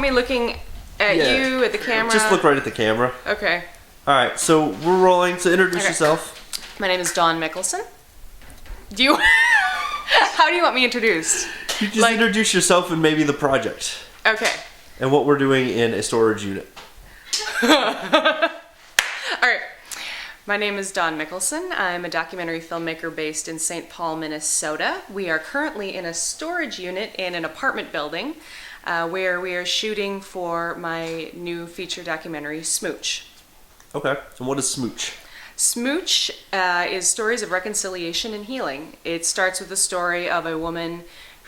Me looking at you, at the camera. Just look right at the camera. Okay. All right, so we're rolling. So introduce yourself. My name is Dawn Mikkelson. How do you want me introduced? You just introduce yourself and maybe the project. Okay. And what we're doing in a storage unit. All right. My name is Dawn Mikkelson. I'm a documentary filmmaker based in St. Paul, Minnesota. We are currently in a storage unit in an apartment building where we are shooting for my new feature documentary, Smooch. Okay. And what is Smooch? Smooch is stories of reconciliation and healing. It starts with the story of a woman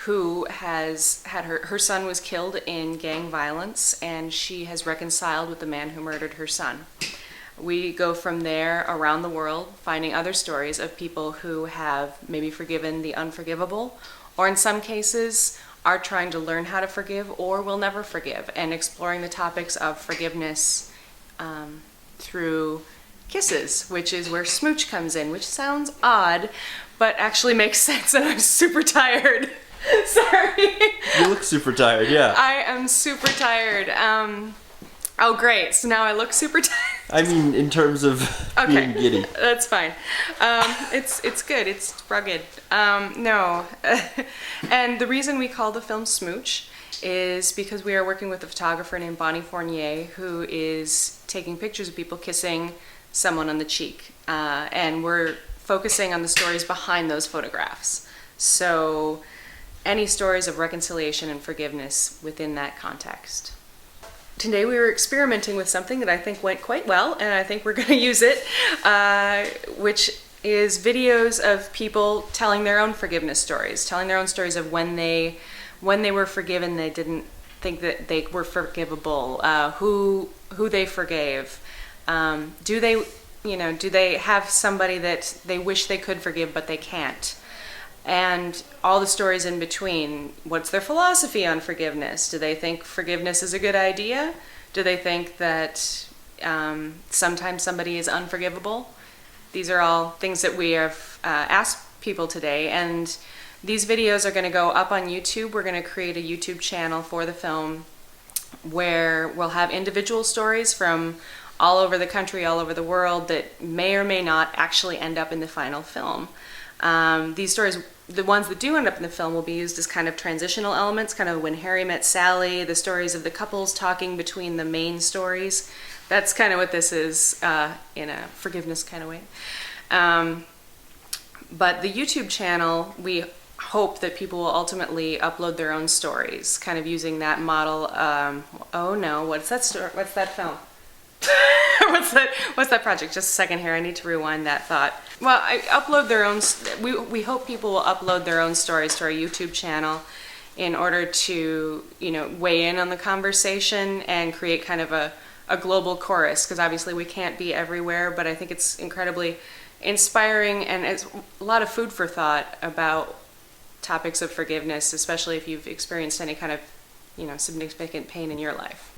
who has had her son was killed in gang violence, and she has reconciled with the man who murdered her son. We go from there around the world, finding other stories of people who have maybe forgiven the unforgivable, or in some cases are trying to learn how to forgive or will never forgive, and exploring the topics of forgiveness through kisses, which is where Smooch comes in, which sounds odd, but actually makes sense, and I'm super tired. Sorry. You look super tired, yeah. I am super tired. Oh, great. So now I look super tired. I mean, in terms of being giddy. That's fine. It's good. It's rugged. No. And the reason we call the film Smooch is because we are working with a photographer named Bonnie Fournier, who is taking pictures of people kissing someone on the cheek. And we're focusing on the stories behind those photographs. So any stories of reconciliation and forgiveness within that context. Today we were experimenting with something that I think went quite well, and I think we're going to use it, which is videos of people telling their own forgiveness stories, telling their own stories of when they were forgiven, they didn't think that they were forgivable, who they forgave, do they have somebody that they wish they could forgive but they can't. And all the stories in between. What's their philosophy on forgiveness? Do they think forgiveness is a good idea? Do they think that sometimes somebody is unforgivable? These are all things that we have asked people today, and these videos are going to go up on YouTube. We're going to create a YouTube channel for the film where we'll have individual stories from all over the country, all over the world, that may or may not actually end up in the final film. These stories, the ones that do end up in the film, will be used as kind of transitional elements, kind of when Harry met Sally, the stories of the couples talking between the main stories. That's kind of what this is in a forgiveness kind of way. But the YouTube channel, we hope that people will ultimately upload their own stories, kind of using that model. Oh no, what's that story? What's that film? What's that project? Just a second here, I need to rewind that thought. Well, I upload their own, we hope people will upload their own stories to our YouTube channel in order to, weigh in on the conversation and create kind of a global chorus, because obviously we can't be everywhere, but I think it's incredibly inspiring, and it's a lot of food for thought about topics of forgiveness, especially if you've experienced any kind of, significant pain in your life.